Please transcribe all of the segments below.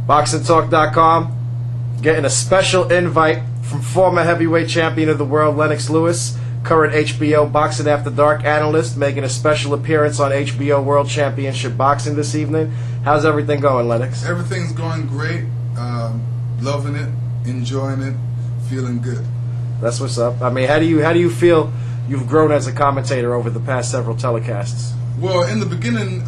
Boxingtalk.com getting a special invite from former heavyweight champion of the world Lennox Lewis, current HBO Boxing After Dark analyst, making a special appearance on HBO World Championship Boxing this evening. How's everything going, Lennox? Everything's going great. Loving it, enjoying it, feeling good. That's what's up. I mean, how do you feel you've grown as a commentator over the past several telecasts? Well, in the beginning,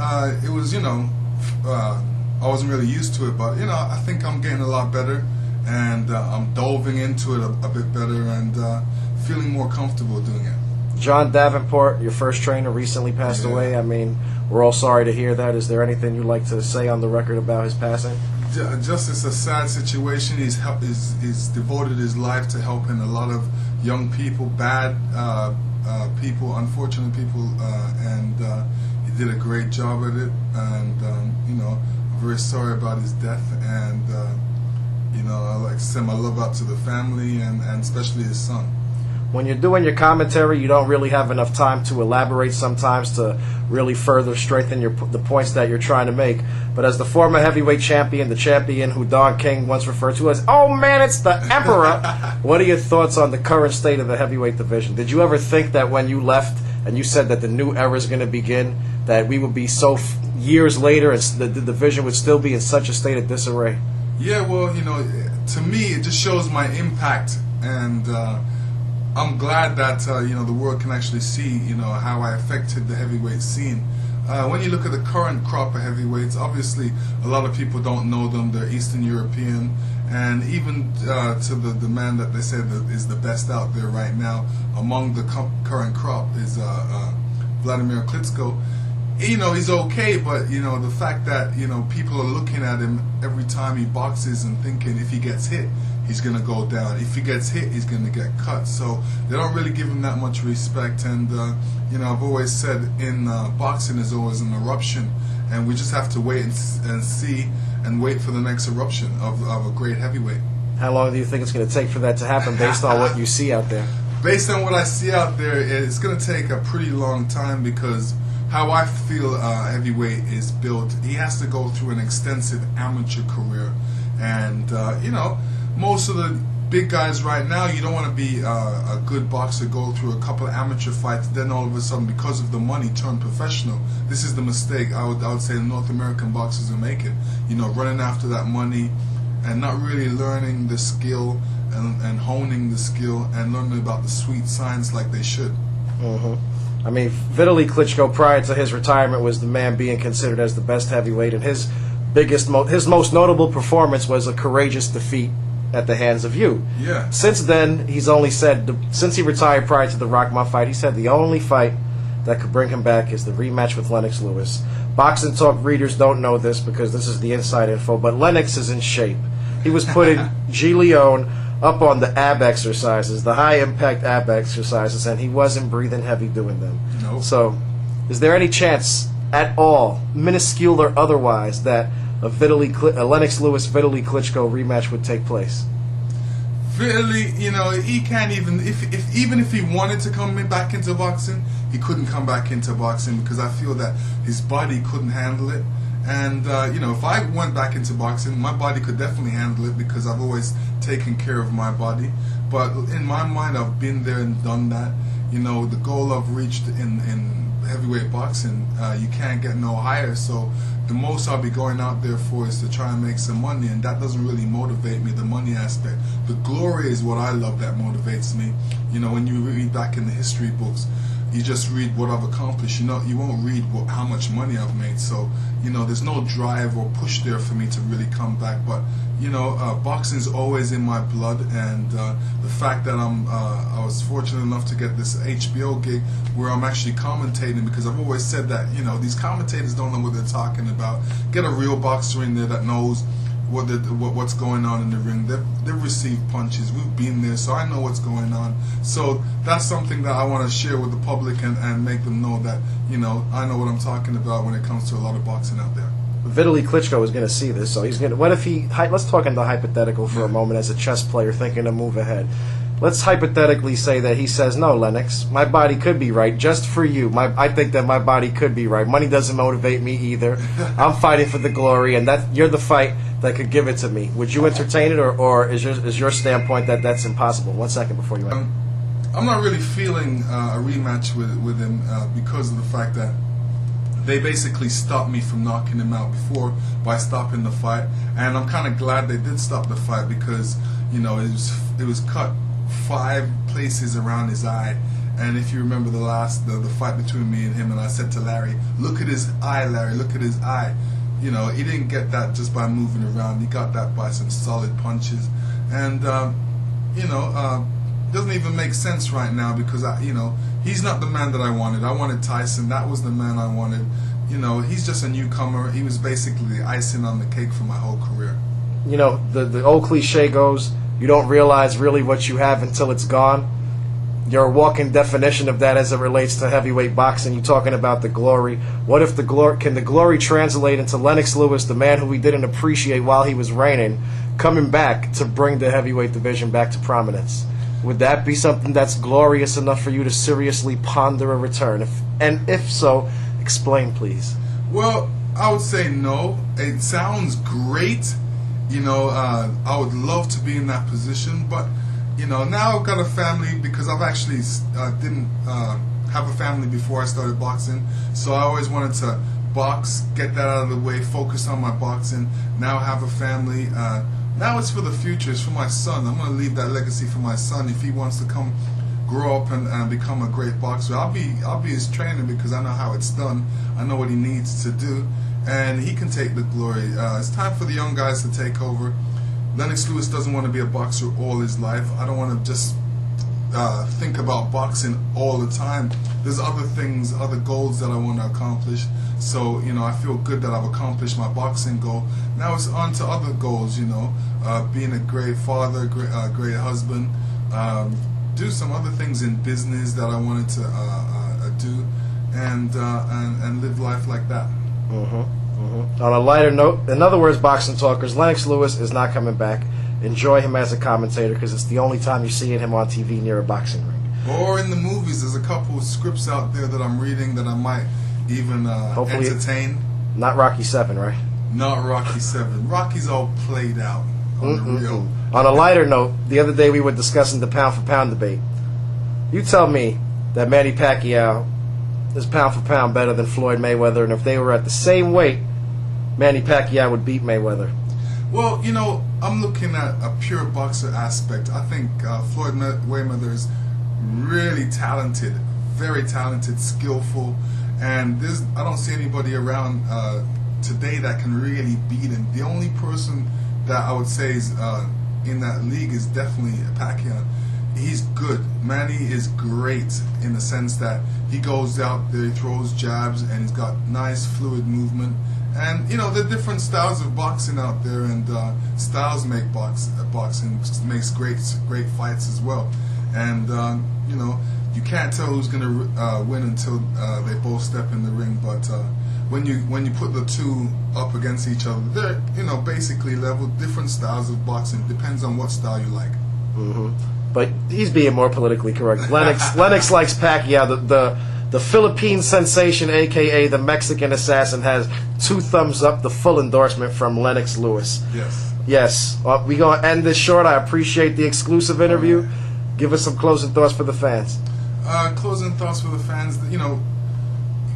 it was, I wasn't really used to it, but, I think I'm getting a lot better, and I'm delving into it a bit better and feeling more comfortable doing it. John Davenport, your first trainer, recently passed away. I mean, we're all sorry to hear that. Is there anything you'd like to say on the record about his passing? Just it's a sad situation. He's devoted his life to helping a lot of young people, bad people, unfortunate people, and he did a great job at it. And I'm very sorry about his death. And I like to send my love out to the family and especially his son. When you're doing your commentary, you don't really have enough time to elaborate sometimes to really further strengthen the points that you're trying to make. But as the former heavyweight champion, the champion who Don King once referred to as, oh man, it's the Emperor, what are your thoughts on the current state of the heavyweight division? Did you ever think that when you left and you said that the new era is going to begin, that we would be years later and the division would still be in such a state of disarray? Yeah, well, to me, it just shows my impact, and I'm glad that the world can actually see how I affected the heavyweight scene. When you look at the current crop of heavyweights, obviously a lot of people don't know them. They're Eastern European, and even to the man that they say that is the best out there right now among the current crop is Vladimir Klitschko. He's okay, but the fact that people are looking at him every time he boxes and thinking if he gets hit, he's going to go down. If he gets hit, he's going to get cut. So they don't really give him that much respect. And, I've always said in boxing is always an eruption. And we just have to wait and see and wait for the next eruption of a great heavyweight. How long do you think it's going to take for that to happen based on what you see out there? Based on what I see out there, it's going to take a pretty long time because how I feel heavyweight is built, he has to go through an extensive amateur career. And, most of the big guys right now, you don't want to be a good boxer, go through a couple of amateur fights, then all of a sudden, because of the money, turn professional. This is the mistake I would say the North American boxers are making. Running after that money and not really learning the skill and honing the skill and learning about the sweet science like they should. I mean, Vitaly Klitschko, prior to his retirement, was the man being considered as the best heavyweight, and his most notable performance was a courageous defeat at the hands of you. Yeah. Since then, he's only said, since he retired prior to the Rockmont fight, he said the only fight that could bring him back is the rematch with Lennox Lewis. Boxing Talk readers don't know this because this is the inside info, but Lennox is in shape. He was putting G. Leone up on the ab exercises, the high-impact ab exercises, and he wasn't breathing heavy doing them. Nope. So, is there any chance at all, minuscule or otherwise, that a Lennox Lewis Vitaly Klitschko rematch would take place? Vitaly, he can't even even if he wanted to come back into boxing, he couldn't come back into boxing because I feel that his body couldn't handle it. And if I went back into boxing, my body could definitely handle it because I've always taken care of my body. But in my mind, I've been there and done that. The goal I've reached in heavyweight boxing, you can't get no higher. So the most I'll be going out there for is to try and make some money, and that doesn't really motivate me, the money aspect. The glory is what I love that motivates me. When you read back in the history books, you just read what I've accomplished. You won't read how much money I've made. So, there's no drive or push there for me to really come back. But, boxing's always in my blood, and the fact that I was fortunate enough to get this HBO gig where I'm actually commentating, because I've always said that, these commentators don't know what they're talking about. Get a real boxer in there that knows what's going on in the ring. They've received punches. We've been there, so I know what's going on. So that's something that I want to share with the public and make them know that I know what I'm talking about when it comes to a lot of boxing out there. Vitaly Klitschko is going to see this, so he's going to. What if he? Let's talk in the hypothetical for a moment as a chess player thinking to move ahead. Let's hypothetically say that he says, no, Lennox, my body could be right just for you. I think that my body could be right. Money doesn't motivate me either. I'm fighting for the glory, and that you're the fight that could give it to me. Would you entertain it, or is your standpoint that that's impossible? 1 second before you end. I'm not really feeling a rematch with him because of the fact that they basically stopped me from knocking him out before by stopping the fight, and I'm kind of glad they did stop the fight because it was cut 5 places around his eye. And if you remember the fight between me and him, and I said to Larry, "Look at his eye, Larry. Look at his eye." He didn't get that just by moving around. He got that by some solid punches, and doesn't even make sense right now because he's not the man that I wanted. I wanted Tyson. That was the man I wanted. He's just a newcomer. He was basically the icing on the cake for my whole career. The old cliche goes, you don't realize really what you have until it's gone. You're a walking definition of that as it relates to heavyweight boxing. You're talking about the glory. What if can the glory translate into Lennox Lewis, the man who we didn't appreciate while he was reigning, coming back to bring the heavyweight division back to prominence? Would that be something that's glorious enough for you to seriously ponder a return? If so, explain, please. Well, I would say no. It sounds great. I would love to be in that position, but now I've got a family because I've actually didn't have a family before I started boxing. So I always wanted to box, get that out of the way, focus on my boxing. Now I have a family. Now it's for the future. It's for my son. I'm going to leave that legacy for my son. If he wants to come grow up and become a great boxer, I'll be his trainer because I know how it's done. I know what he needs to do, and he can take the glory. It's time for the young guys to take over. Lennox Lewis doesn't want to be a boxer all his life. I don't want to just think about boxing all the time. There's other things, other goals that I want to accomplish. So, I feel good that I've accomplished my boxing goal. Now it's on to other goals, being a great father, great husband, do some other things in business that I wanted to do, and live life like that. On a lighter note, in other words, boxing talkers, Lennox Lewis is not coming back. Enjoy him as a commentator because it's the only time you're seeing him on TV near a boxing ring. Or in the movies. There's a couple of scripts out there that I'm reading that I might even entertain. Not Rocky 7, right? Not Rocky 7. Rocky's all played out on the real. On a lighter note, the other day we were discussing the pound-for-pound debate. You tell me that Manny Pacquiao is pound-for-pound better than Floyd Mayweather, and if they were at the same weight, Manny Pacquiao would beat Mayweather. Well, I'm looking at a pure boxer aspect. I think Floyd Mayweather is really talented, very talented, skillful, and I don't see anybody around today that can really beat him. The only person that I would say is in that league is definitely Pacquiao. He's good. Manny is great in the sense that he goes out there, he throws jabs, and he's got nice fluid movement. And there are different styles of boxing out there, and styles make boxing makes great fights as well. And you can't tell who's going to win until they both step in the ring. But when you put the two up against each other, they're basically level. Different styles of boxing. Depends on what style you like. But he's being more politically correct. Lennox likes Pacquiao. The Philippine sensation, a.k.a. the Mexican assassin, has 2 thumbs up, the full endorsement from Lennox Lewis. Yes. We're going to end this short. I appreciate the exclusive interview. Right. Give us some closing thoughts for the fans. Closing thoughts for the fans.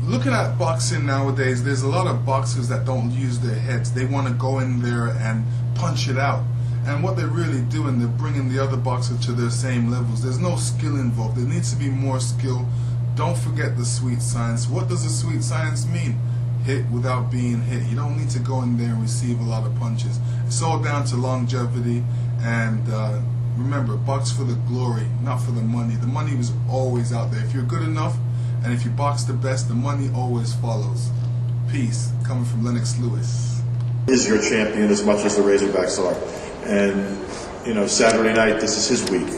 Looking at boxing nowadays, there's a lot of boxers that don't use their heads. They want to go in there and punch it out. And what they're really doing, they're bringing the other boxer to their same levels. There's no skill involved. There needs to be more skill. Don't forget the sweet science. What does the sweet science mean? Hit without being hit. You don't need to go in there and receive a lot of punches. It's all down to longevity. And remember, box for the glory, not for the money. The money was always out there. If you're good enough, and if you box the best, the money always follows. Peace. Coming from Lennox Lewis. Is your champion as much as the Razorbacks are. And, Saturday night, this is his week.